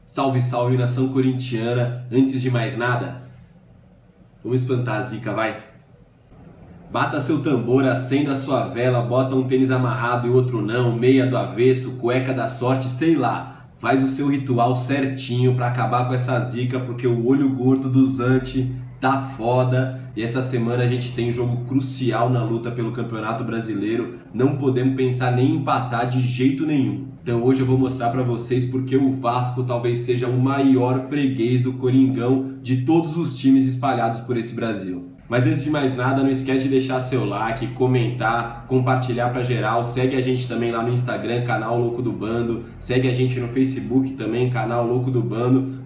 Salve, salve, nação corintiana. Antes de mais nada, vamos espantar a zica, vai. Bata seu tambor, acenda a sua vela, bota um tênis amarrado e outro não, meia do avesso, cueca da sorte, sei lá. Faz o seu ritual certinho pra acabar com essa zica, porque o olho gordo do Zante tá foda. E essa semana a gente tem um jogo crucial na luta pelo Campeonato Brasileiro. Não podemos pensar nem em empatar de jeito nenhum. Então hoje eu vou mostrar pra vocês porque o Vasco talvez seja o maior freguês do Coringão de todos os times espalhados por esse Brasil. Mas antes de mais nada, não esquece de deixar seu like, comentar, compartilhar pra geral. Segue a gente também lá no Instagram, canal Louco do Bando. Segue a gente no Facebook também, canal Louco do Bando.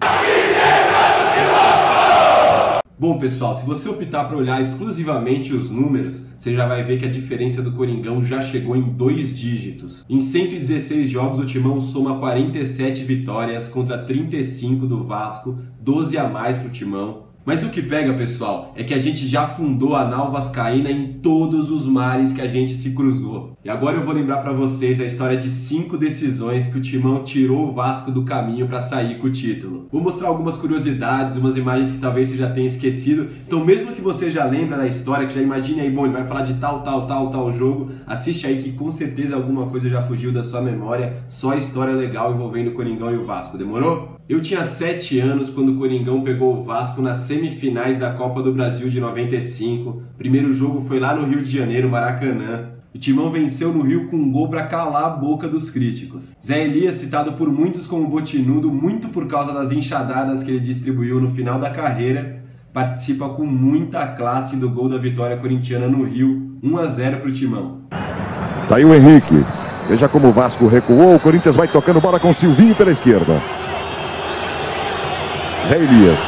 Bom pessoal, se você optar para olhar exclusivamente os números, você já vai ver que a diferença do Coringão já chegou em 2 dígitos. Em 116 jogos o Timão soma 47 vitórias contra 35 do Vasco, 12 a mais para o Timão. Mas o que pega, pessoal, é que a gente já fundou a nau vascaína em todos os mares que a gente se cruzou. E agora eu vou lembrar para vocês a história de 5 decisões que o Timão tirou o Vasco do caminho para sair com o título. Vou mostrar algumas curiosidades, umas imagens que talvez você já tenha esquecido. Então mesmo que você já lembra da história, que já imagine aí, bom, ele vai falar de tal jogo, assiste aí que com certeza alguma coisa já fugiu da sua memória, só história legal envolvendo o Coringão e o Vasco, demorou? Eu tinha 7 anos quando o Coringão pegou o Vasco nas semifinais da Copa do Brasil de 95. Primeiro jogo foi lá no Rio de Janeiro, Maracanã. O Timão venceu no Rio com um gol para calar a boca dos críticos. Zé Elias, citado por muitos como botinudo, muito por causa das enxadadas que ele distribuiu no final da carreira, participa com muita classe do gol da vitória corintiana no Rio, 1 a 0 para o Timão. Tá aí o Henrique. Veja como o Vasco recuou, o Corinthians vai tocando bola com o Silvinho pela esquerda. Zé Elias.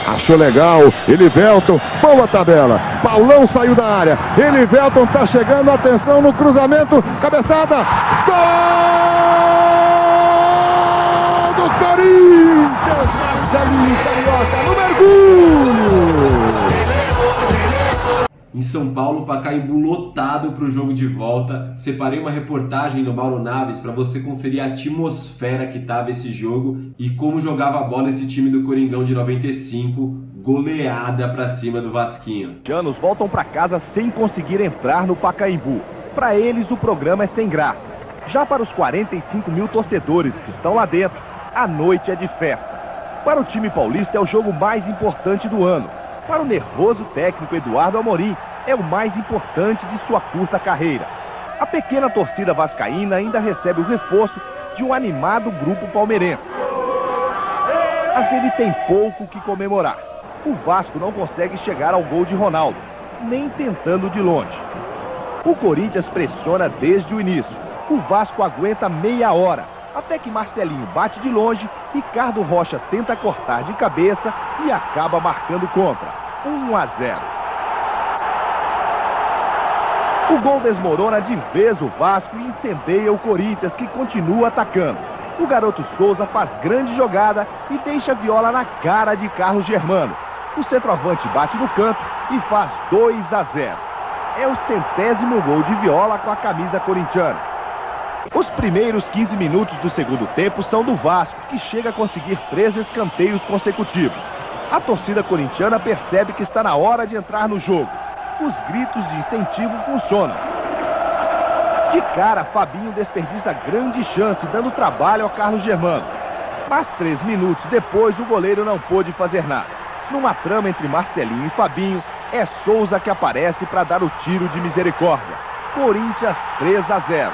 Achou legal, Elivelton, boa tabela, Paulão saiu da área, Elivelton tá chegando, atenção no cruzamento, cabeçada, gol do Corinthians, Marcelinho Carioca, no mergulho! Em São Paulo, Pacaembu lotado para o jogo de volta. Separei uma reportagem do Mauro Naves para você conferir a atmosfera que tava esse jogo e como jogava a bola esse time do Coringão de 95, goleada para cima do Vasquinho. Os anos voltam para casa sem conseguir entrar no Pacaembu. Para eles o programa é sem graça. Já para os 45 mil torcedores que estão lá dentro, a noite é de festa. Para o time paulista é o jogo mais importante do ano. Para o nervoso técnico Eduardo Amorim, é o mais importante de sua curta carreira. A pequena torcida vascaína ainda recebe o reforço de um animado grupo palmeirense. Mas ele tem pouco que comemorar. O Vasco não consegue chegar ao gol de Ronaldo, nem tentando de longe. O Corinthians pressiona desde o início. O Vasco aguenta meia hora, até que Marcelinho bate de longe, Ricardo Rocha tenta cortar de cabeça e acaba marcando contra. 1 a 0. O gol desmorona de vez o Vasco e incendeia o Corinthians, que continua atacando. O garoto Souza faz grande jogada e deixa a Viola na cara de Carlos Germano. O centroavante bate no canto e faz 2 a 0. É o 100º gol de Viola com a camisa corintiana. Os primeiros 15 minutos do segundo tempo são do Vasco, que chega a conseguir 3 escanteios consecutivos. A torcida corintiana percebe que está na hora de entrar no jogo. Os gritos de incentivo funcionam. De cara, Fabinho desperdiça grande chance, dando trabalho ao Carlos Germano. Mas 3 minutos depois, o goleiro não pôde fazer nada. Numa trama entre Marcelinho e Fabinho, é Souza que aparece para dar o tiro de misericórdia. Corinthians 3 a 0.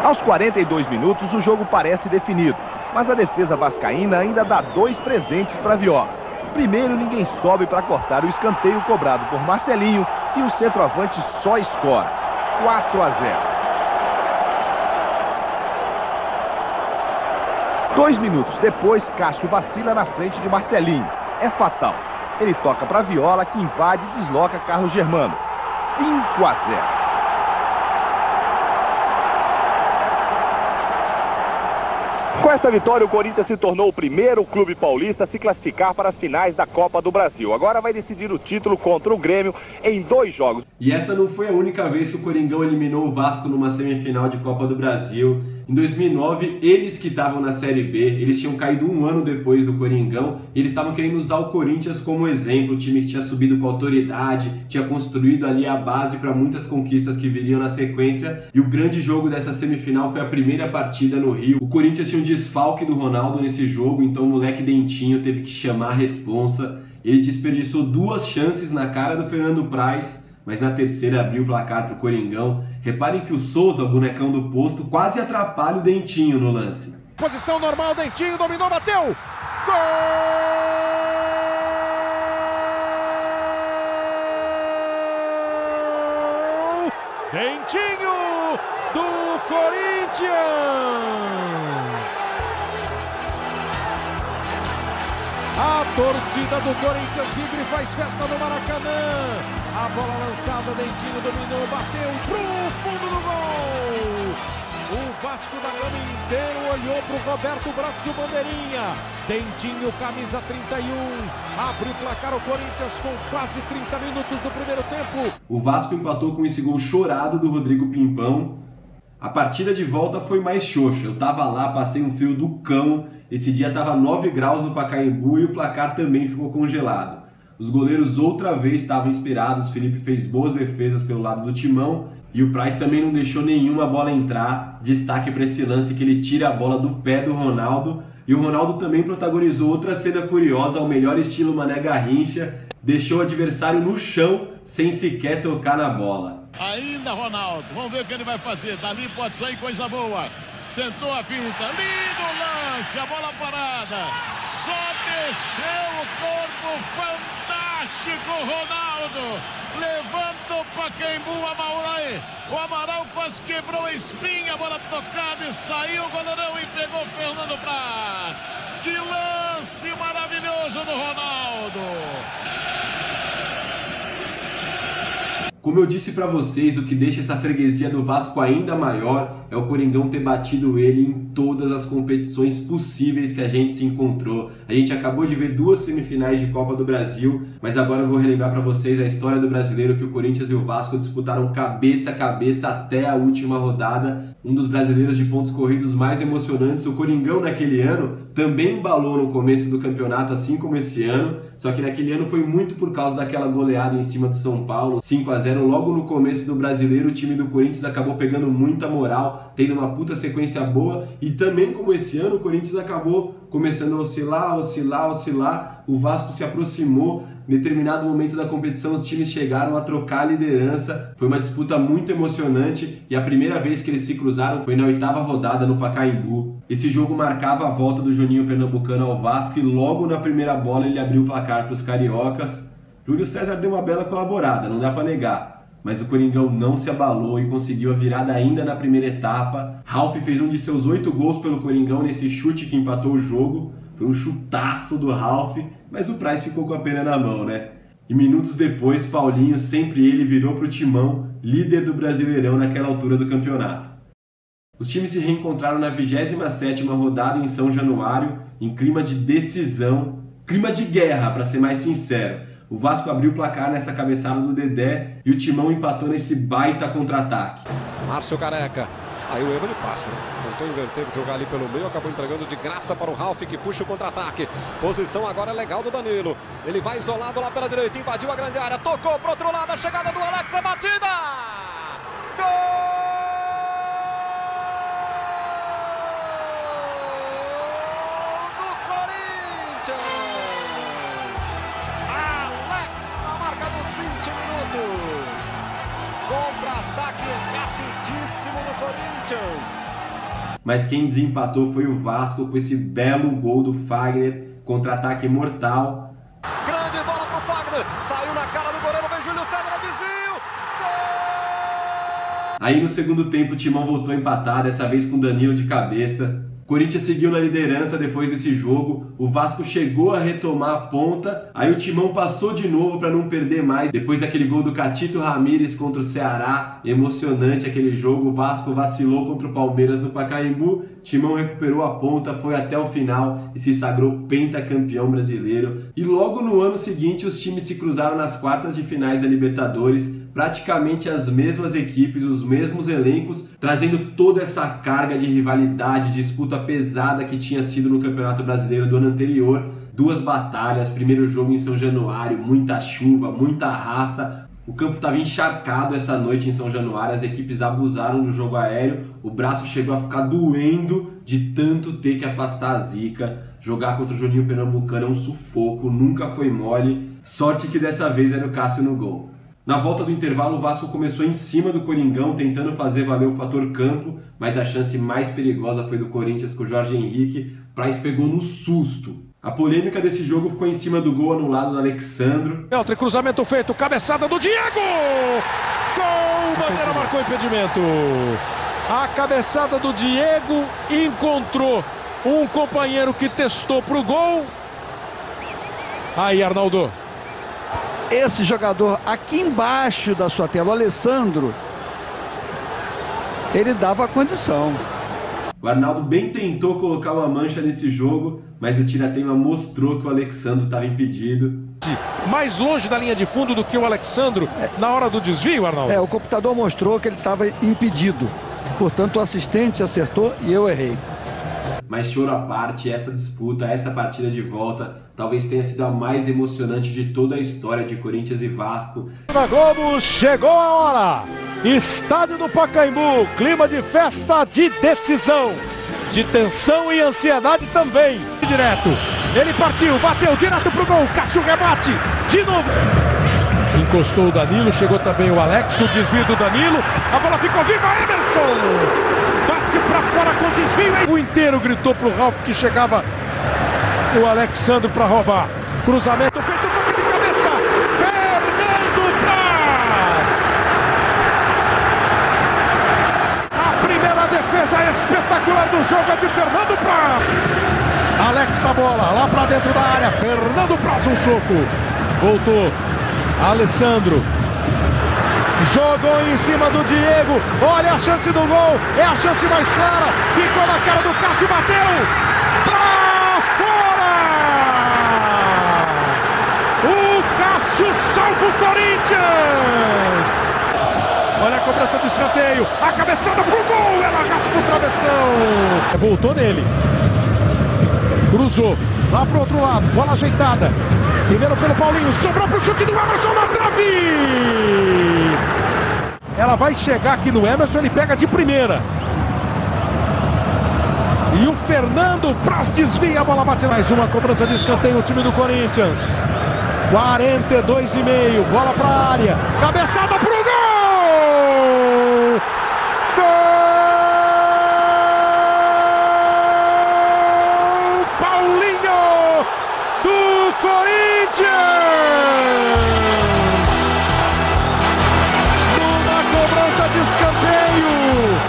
Aos 42 minutos, o jogo parece definido, mas a defesa vascaína ainda dá 2 presentes para Viola. Primeiro, ninguém sobe para cortar o escanteio cobrado por Marcelinho e o centroavante só escora. 4 a 0. 2 minutos depois, Cássio vacila na frente de Marcelinho. É fatal. Ele toca para Viola, que invade e desloca Carlos Germano. 5 a 0. Com esta vitória, o Corinthians se tornou o primeiro clube paulista a se classificar para as finais da Copa do Brasil. Agora vai decidir o título contra o Grêmio em 2 jogos. E essa não foi a única vez que o Coringão eliminou o Vasco numa semifinal de Copa do Brasil. Em 2009, eles que estavam na Série B, eles tinham caído um ano depois do Coringão, e eles estavam querendo usar o Corinthians como exemplo, o time que tinha subido com autoridade, tinha construído ali a base para muitas conquistas que viriam na sequência, e o grande jogo dessa semifinal foi a primeira partida no Rio. O Corinthians tinha um desfalque do Ronaldo nesse jogo, então o moleque Dentinho teve que chamar a responsa. Ele desperdiçou 2 chances na cara do Fernando Praz, mas na terceira abriu o placar para o Coringão. Reparem que o Souza, o bonecão do posto, quase atrapalha o Dentinho no lance. Posição normal, Dentinho dominou, bateu! Gol! Dentinho do Corinthians! A torcida do Corinthians Tigre faz festa no Maracanã. A bola lançada, Dentinho dominou, bateu pro fundo do gol. O Vasco da Gama inteiro olhou pro Roberto Brazio Bandeirinha. Dentinho, camisa 31, abre o placar o Corinthians com quase 30 minutos do primeiro tempo. O Vasco empatou com esse gol chorado do Rodrigo Pimpão. A partida de volta foi mais xoxa. Eu tava lá, passei um frio do cão. Esse dia tava 9 graus no Pacaembu e o placar também ficou congelado. Os goleiros outra vez estavam inspirados, Felipe fez boas defesas pelo lado do timão e o Praz também não deixou nenhuma bola entrar. Destaque para esse lance que ele tira a bola do pé do Ronaldo, e o Ronaldo também protagonizou outra cena curiosa ao melhor estilo Mané Garrincha, deixou o adversário no chão sem sequer tocar na bola. Ainda Ronaldo, vamos ver o que ele vai fazer, dali pode sair coisa boa. Tentou a finta, lindo lance, a bola parada, só mexeu o corpo, fantástico Ronaldo, levanta o Pacaembu, o Amaral quase quebrou a espinha, a bola tocada e saiu o goleirão e pegou o Fernando Praz. Que lance maravilhoso do Ronaldo! Como eu disse para vocês, o que deixa essa freguesia do Vasco ainda maior é o Coringão ter batido ele em todas as competições possíveis que a gente se encontrou. A gente acabou de ver 2 semifinais de Copa do Brasil, mas agora eu vou relembrar para vocês a história do brasileiro, que o Corinthians e o Vasco disputaram cabeça a cabeça até a última rodada. Um dos brasileiros de pontos corridos mais emocionantes. O Coringão naquele ano também embalou no começo do campeonato, assim como esse ano, só que naquele ano foi muito por causa daquela goleada em cima do São Paulo, 5-0. Logo no começo do brasileiro, o time do Corinthians acabou pegando muita moral, tendo uma puta sequência boa, e também como esse ano o Corinthians acabou começando a oscilar, o Vasco se aproximou. Em determinado momento da competição, os times chegaram a trocar a liderança. Foi uma disputa muito emocionante e a primeira vez que eles se cruzaram foi na 8ª rodada no Pacaembu. Esse jogo marcava a volta do Juninho Pernambucano ao Vasco e logo na primeira bola ele abriu o placar para os cariocas. Júlio César deu uma bela colaborada, não dá para negar, mas o Coringão não se abalou e conseguiu a virada ainda na primeira etapa. Ralf fez um de seus 8 gols pelo Coringão nesse chute que empatou o jogo. Foi um chutaço do Ralf, mas o Praz ficou com a pena na mão, né? E minutos depois, Paulinho, sempre ele, virou para o timão, líder do Brasileirão naquela altura do campeonato. Os times se reencontraram na 27ª rodada em São Januário, em clima de decisão, clima de guerra, para ser mais sincero. O Vasco abriu o placar nessa cabeçada do Dedé e o timão empatou nesse baita contra-ataque. Márcio Careca. Aí o erro ele passa, né? Tentou inverter, jogar ali pelo meio, acabou entregando de graça para o Ralf, que puxa o contra-ataque. Posição agora legal do Danilo. Ele vai isolado lá pela direita, invadiu a grande área, tocou pro outro lado, a chegada do Alex, a batida! Gol! Do Corinthians! Alex na marca dos 20 minutos. Contra-ataque rapidíssimo do Corinthians. Mas quem desempatou foi o Vasco com esse belo gol do Fagner, contra-ataque mortal. Grande bola pro Fagner, saiu na cara do goleiro, vem Júlio César, desvio, gol! Aí no segundo tempo o timão voltou a empatar, dessa vez com Danilo de cabeça. Corinthians seguiu na liderança depois desse jogo, o Vasco chegou a retomar a ponta, aí o timão passou de novo para não perder mais. Depois daquele gol do Catito Ramírez contra o Ceará, emocionante aquele jogo, o Vasco vacilou contra o Palmeiras no Pacaembu, timão recuperou a ponta, foi até o final e se sagrou pentacampeão brasileiro. E logo no ano seguinte os times se cruzaram nas quartas de finais da Libertadores, praticamente as mesmas equipes, os mesmos elencos, trazendo toda essa carga de rivalidade, disputa pesada que tinha sido no Campeonato Brasileiro do ano anterior. 2 batalhas, primeiro jogo em São Januário, muita chuva, muita raça. O campo estava encharcado essa noite em São Januário, as equipes abusaram do jogo aéreo, o braço chegou a ficar doendo de tanto ter que afastar a zica. Jogar contra o Juninho Pernambucano é um sufoco, nunca foi mole. Sorte que dessa vez era o Cássio no gol. Na volta do intervalo, o Vasco começou em cima do Coringão, tentando fazer valer o fator campo, mas a chance mais perigosa foi do Corinthians com o Jorge Henrique. Praz pegou no susto. A polêmica desse jogo ficou em cima do gol anulado do Alexandro. Outro cruzamento feito, cabeçada do Diego! Gol! Bandeira marcou impedimento. A cabeçada do Diego encontrou um companheiro que testou pro gol. Aí, Arnaldo. Esse jogador aqui embaixo da sua tela, o Alessandro, ele dava a condição. O Arnaldo bem tentou colocar uma mancha nesse jogo, mas o tira-teima mostrou que o Alexandro estava impedido. Mais longe da linha de fundo do que o Alexandro na hora do desvio, Arnaldo? O computador mostrou que ele estava impedido. Portanto, o assistente acertou e eu errei. Mas choro à parte, essa disputa, essa partida de volta, talvez tenha sido a mais emocionante de toda a história de Corinthians e Vasco. Na Globo, chegou a hora! Estádio do Pacaembu, clima de festa, de decisão, de tensão e ansiedade também. Direto, ele partiu, bateu direto pro gol, Cássio rebate, de novo. Encostou o Danilo, chegou também o Alex, o desvio do Danilo, a bola ficou viva, Emerson! Bate pra fora com desvio, o inteiro gritou pro Ralf que chegava o Alexandre pra roubar. Cruzamento feito, toque de cabeça, Fernando Praz! A primeira defesa espetacular do jogo é de Fernando Praz! Alex na bola, lá pra dentro da área, Fernando Praz, um soco, voltou, Alessandro. Jogou em cima do Diego, olha a chance do gol, é a chance mais clara, ficou na cara do Cássio, bateu, pra fora! O Cássio salva o Corinthians! Olha a cobrança do escanteio, a cabeçada pro gol, ela raspa o travessão! Voltou nele, cruzou, lá pro outro lado, bola ajeitada. Primeiro pelo Paulinho, sobrou pro chute do Emerson na trave! Ela vai chegar aqui no Emerson, ele pega de primeira. E o Fernando Praz desvia, a bola bate mais uma cobrança de escanteio, o time do Corinthians. 42,5, bola pra área, cabeçada pro gol! Gol! Paulinho do Corinthians! Numa cobrança de escanteio,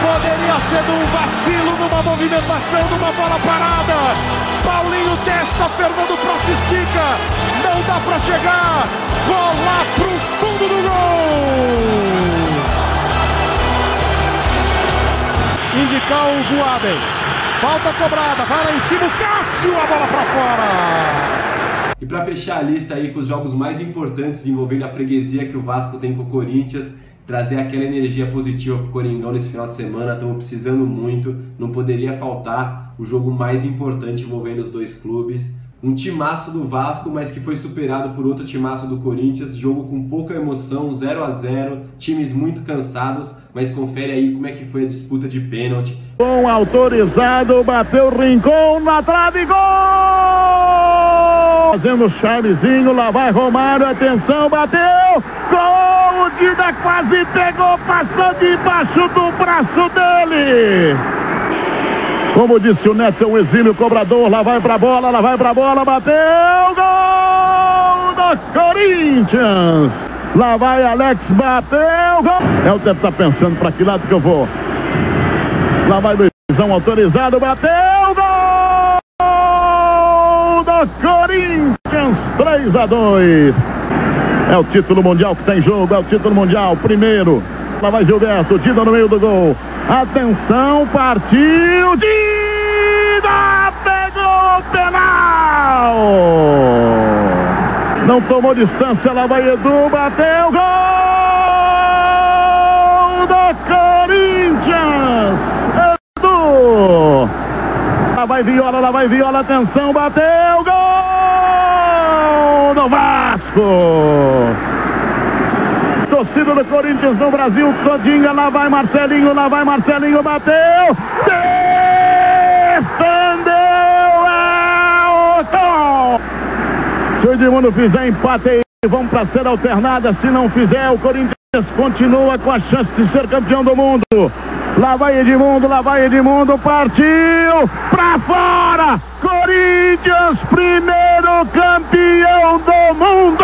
poderia ser num vacilo, numa movimentação, numa bola parada. Paulinho testa, Fernando Praz estica, não dá pra chegar, bola pro fundo do gol. Indicar o Guaden, falta cobrada, vai lá em cima o Cássio, a bola pra fora. E para fechar a lista aí com os jogos mais importantes envolvendo a freguesia que o Vasco tem com o Corinthians, trazer aquela energia positiva pro Coringão nesse final de semana, estamos precisando muito, não poderia faltar o jogo mais importante envolvendo os dois clubes. Um timaço do Vasco, mas que foi superado por outro timaço do Corinthians, jogo com pouca emoção, 0-0, times muito cansados, mas confere aí como é que foi a disputa de pênalti. Bom, autorizado, bateu Rincon na trave, gol! Fazendo o Charlezinho, lá vai Romário, atenção, bateu, gol! O Dida quase pegou, passou debaixo do braço dele! Como disse o Neto, o exílio cobrador, lá vai pra bola, bateu, gol do Corinthians! Lá vai Alex, bateu, gol! É o tempo tá pensando pra que lado que eu vou. Lá vai Luizão, autorizado, bateu, gol do Corinthians, 3-2. É o título mundial que tem jogo, é o título mundial, primeiro. Lá vai Gilberto, Dida no meio do gol. Atenção, partiu, Dida pegou o penal! Não tomou distância, lá vai Edu, bateu, gol do Corinthians, Edu. Lá vai Viola, atenção, bateu, gol do Vasco. Torcida do Corinthians no Brasil todinha, lá vai Marcelinho, bateu, defendeu, é o gol. Se o Edmundo fizer empate aí, vamos para ser alternada. Se não fizer, o Corinthians continua com a chance de ser campeão do mundo. Lá vai Edmundo, partiu pra fora. Corinthians, primeiro campeão do mundo.